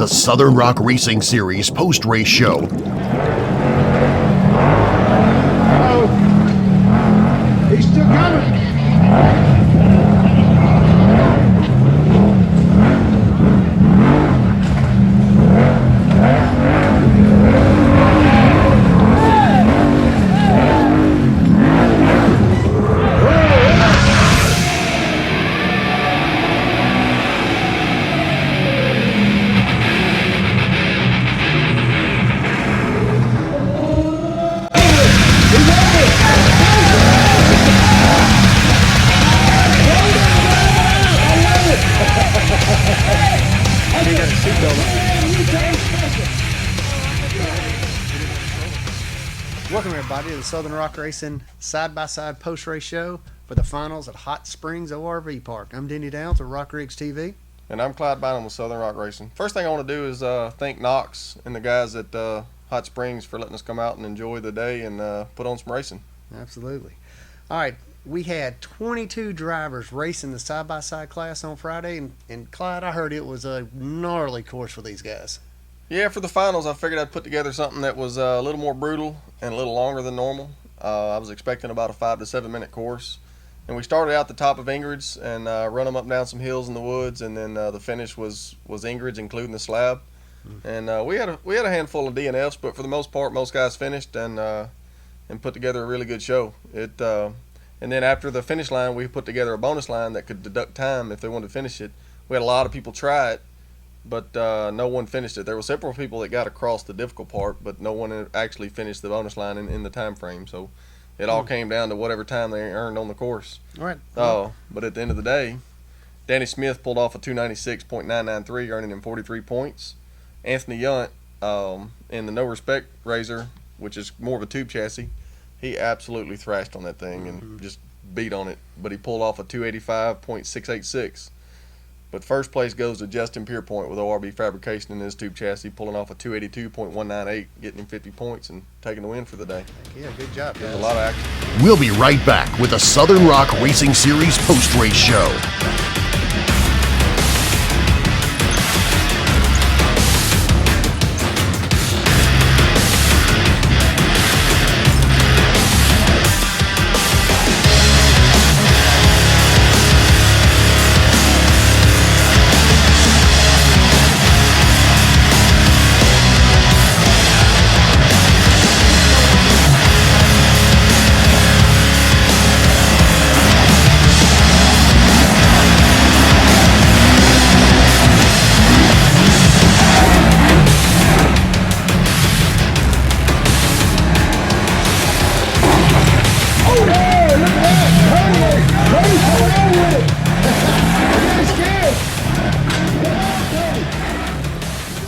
the Southern Rock Racing Series post-race show. He's still coming. Welcome everybody to the Southern Rock Racing side-by-side post-race show for the finals at Hot Springs ORV Park. I'm Denny Downs with Rock Rigs TV. And I'm Clyde Bynum with Southern Rock Racing. First thing I want to do is thank Knox and the guys at Hot Springs for letting us come out and enjoy the day and put on some racing. Absolutely. All right, we had 22 drivers racing the side-by-side class on Friday, and Clyde, I heard it was a gnarly course for these guys. Yeah, for the finals, I figured I'd put together something that was a little more brutal and a little longer than normal. I was expecting about a 5 to 7 minute course. And we started out the top of Ingrid's and run them up and down some hills in the woods, and then the finish was Ingrid's, including the slab. And we had a handful of DNFs, but for the most part, most guys finished and put together a really good show. And then after the finish line, we put together a bonus line that could deduct time if they wanted to finish it. We had a lot of people try it, but no one finished it. There were several people that got across the difficult part, but no one actually finished the bonus line in the time frame. So it all came down to whatever time they earned on the course. All right. But at the end of the day, Danny Smith pulled off a 296.993, earning him 43 points. Anthony Yunt in the No Respect Razor, which is more of a tube chassis, he absolutely thrashed on that thing and just beat on it. But he pulled off a 285.686. But first place goes to Justin Pierpoint with ORV Fabrication in his tube chassis, pulling off a 282.198, getting him 50 points and taking the win for the day. Yeah, good job, guys. A lot of action. We'll be right back with the Southern Rock Racing Series post-race show.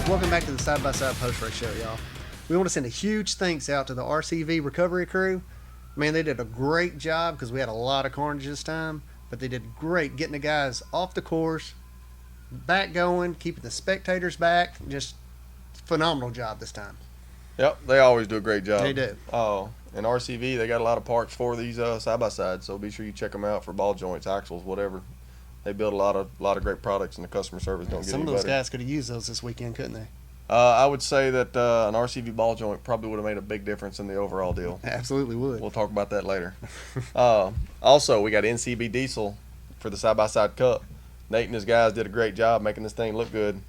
Welcome back to the side-by-side post-race show, y'all. We want to send a huge thanks out to the RCV recovery crew. Man, they did a great job because we had a lot of carnage this time, but they did great getting the guys off the course, back going, keeping the spectators back. Just phenomenal job this time. Yep, they always do a great job. They do. And RCV, they got a lot of parts for these side-by-sides, so be sure you check them out for ball joints, axles, whatever. They build a lot of great products, and the customer service don't get Some any of those better. guys could have used those this weekend, couldn't they? I would say that an RCV ball joint probably would have made a big difference in the overall deal. Absolutely would. We'll talk about that later. Also, we got NCB Diesel for the side-by-side cup. Nate and his guys did a great job making this thing look good.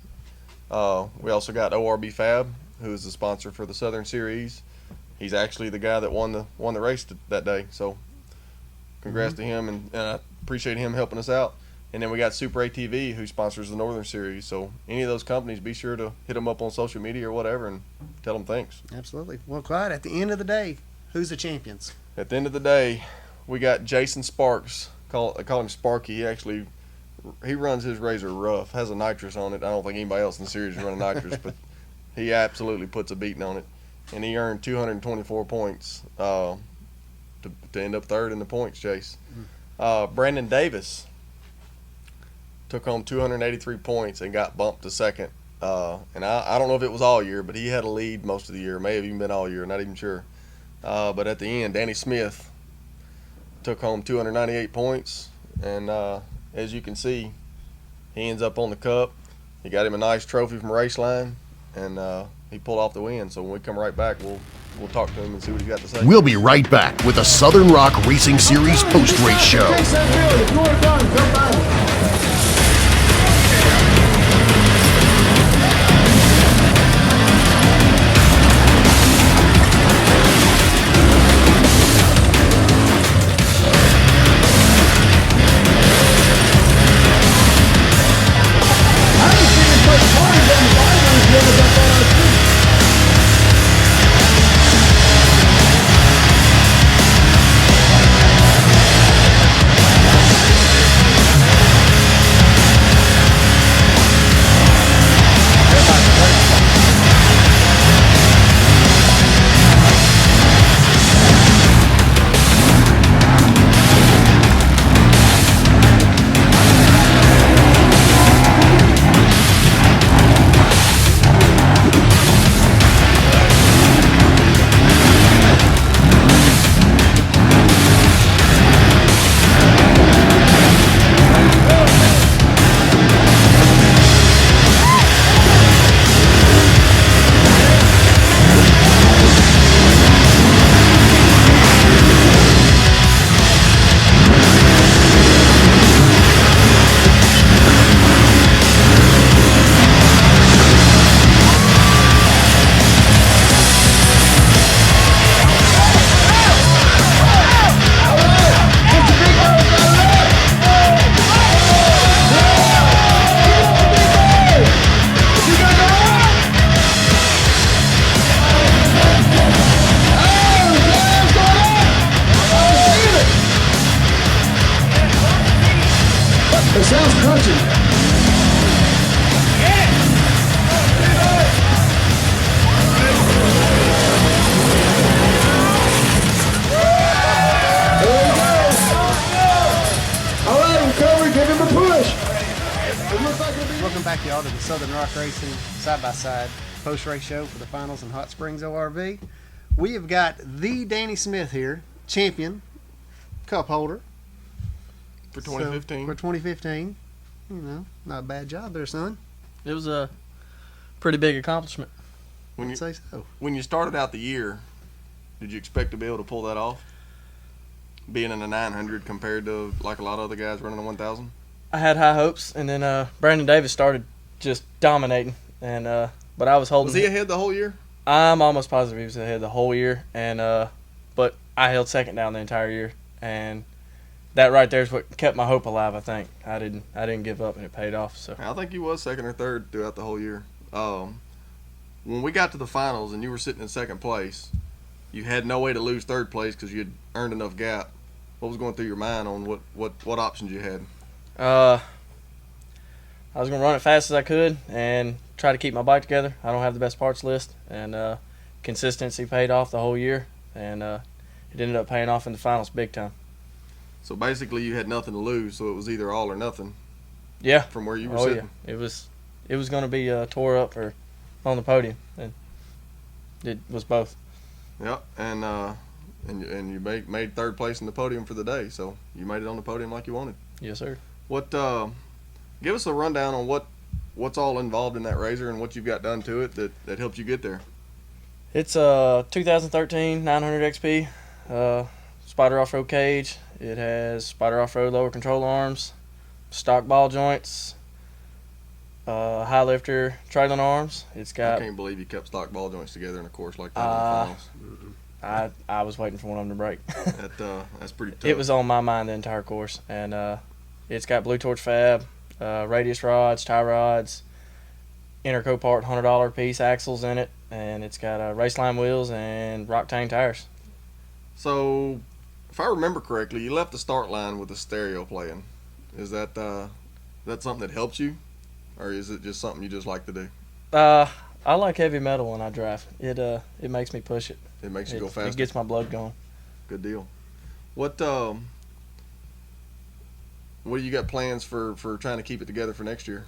We also got ORB Fab, who is the sponsor for the Southern Series. He's actually the guy that won the race that day. So congrats to him, and I appreciate him helping us out. And then we got Super ATV, who sponsors the Northern Series. So any of those companies, be sure to hit them up on social media or whatever and tell them thanks. Absolutely. Well, Clyde, at the end of the day, who's the champions? At the end of the day, we got Jason Sparks. I call him Sparky. He runs his Razor rough, has a nitrous on it. I don't think anybody else in the series is running nitrous, but he absolutely puts a beating on it. And he earned 224 points to end up third in the points chase. Brandon Davis took home 283 points and got bumped to second. And I don't know if it was all year, but he had a lead most of the year. May have even been all year, not even sure. But at the end, Danny Smith took home 298 points. And as you can see, he ends up on the cup. he got him a nice trophy from Raceline, and he pulled off the win. So when we come right back, we'll talk to him and see what he's got to say. We'll be right back with a Southern Rock Racing Series post-race show. Take St. Billy. If you want to come by. It sounds crunchy. All right, recovery, give him a push. Welcome back, y'all, to the Southern Rock Racing side-by-side post-race show for the finals in Hot Springs ORV. We have got the Danny Smith here, champion, cup holder. For 2015. For 2015. You know, not a bad job there, son. It was a pretty big accomplishment. When I'd say so. When you started out the year, did you expect to be able to pull that off? Being in a 900 compared to like a lot of other guys running a 1000? I had high hopes, and then Brandon Davis started just dominating. And but I was holding. Was he ahead the whole year? I'm almost positive he was ahead the whole year, and but I held second down the entire year, and that right there is what kept my hope alive. I think I didn't give up, and it paid off. So I think he was second or third throughout the whole year. When we got to the finals and you were sitting in second place, you had no way to lose third place because you had earned enough gap. What was going through your mind on what options you had? I was gonna run it fast as I could and try to keep my bike together. I don't have the best parts list, and consistency paid off the whole year, and it ended up paying off in the finals big time. So basically, you had nothing to lose, so it was either all or nothing. Yeah. From where you were Oh sitting. yeah. It was gonna be tore up or on the podium, and it was both. Yep, and you made third place in the podium for the day, so you made it on the podium like you wanted. Yes, sir. What? Give us a rundown on what's all involved in that Razor and what you've got done to it that helped you get there. It's a 2013 900 XP Spider off-road cage. It has Spider off-road lower control arms, stock ball joints, high lifter trailing arms. It's got. I can't believe you kept stock ball joints together in a course like that in the finals. I was waiting for one of them to break. That's pretty tough. It was on my mind the entire course, and it's got Blue Torch fab, radius rods, tie rods, inner Copart $100 piece axles in it, and it's got Raceline wheels and Roctane tires. So, if I remember correctly, you left the start line with the stereo playing. Is that something that helps you, or is it just something you just like to do? I like heavy metal when I drive. It makes me push it. It makes you go faster. It gets my blood going. Good deal. What do you got plans for trying to keep it together for next year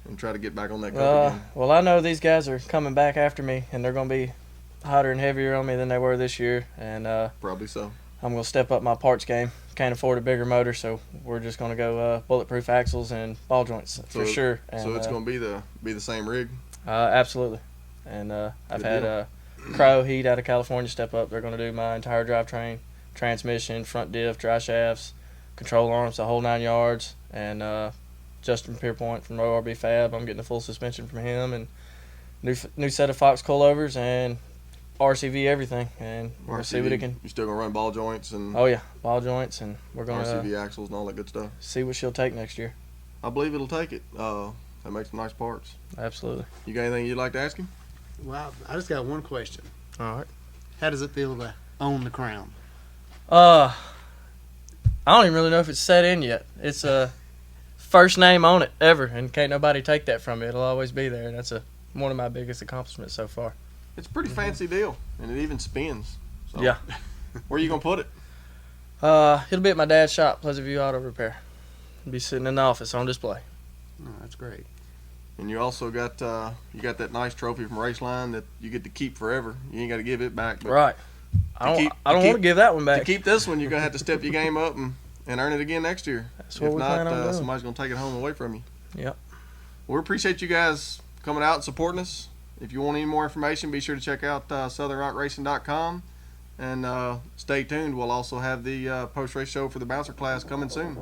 and try to get back on that cup again? Well, I know these guys are coming back after me, and they're going to be hotter and heavier on me than they were this year, and probably so. I'm going to step up my parts game. Can't afford a bigger motor, so we're just going to go bulletproof axles and ball joints for sure. And, so it's going to be the same rig? Absolutely. And I've had Crow Heat out of California step up. They're going to do my entire drivetrain, transmission, front diff, dry shafts, control arms, the whole 9 yards. And Justin Pierpoint from ORV Fab, I'm getting a full suspension from him, and new set of Fox coilovers and RCV everything. And we'll see what it can. You still going to run ball joints and? Oh yeah, ball joints, and we're going to RCV axles and all that good stuff. See what she'll take next year. I believe it'll take it. That makes some nice parts. Absolutely. You got anything you'd like to ask him? Well, I just got one question. All right. How does it feel to own the crown? I don't even really know if it's set in yet. It's a first name on it ever, and can't nobody take that from me. It'll always be there, and that's one of my biggest accomplishments so far. It's a pretty fancy deal, and it even spins. So. Yeah. Where are you gonna put it? It'll be at my dad's shop, Pleasant View Auto Repair. It'll be sitting in the office on display. Oh, that's great. And you also got that nice trophy from Raceline that you get to keep forever. You ain't got to give it back. But right. I don't want to give that one back. To keep this one, you're gonna have to step your game up and earn it again next year. That's what we plan on doing. Somebody's gonna take it home away from you. Yep. Well, we appreciate you guys coming out and supporting us. If you want any more information, be sure to check out southernrockracing.com, and stay tuned. We'll also have the post-race show for the bouncer class coming soon.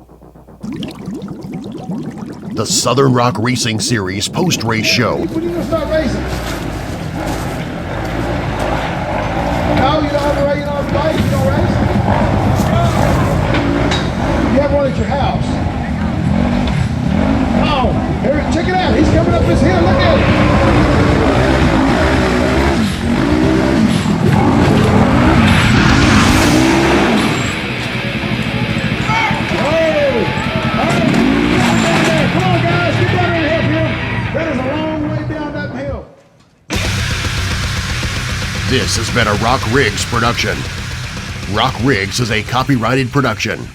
The Southern Rock Racing Series post-race show. When are you gonna start racing? No, you don't have a bike, you don't race? You have one at your house. Oh, here, check it out. He's coming up this hill. Look at it. Come on, guys, get down there and help him. That is a long way down that hill. This has been a Rock Rigs production. Rock Rigs is a copyrighted production.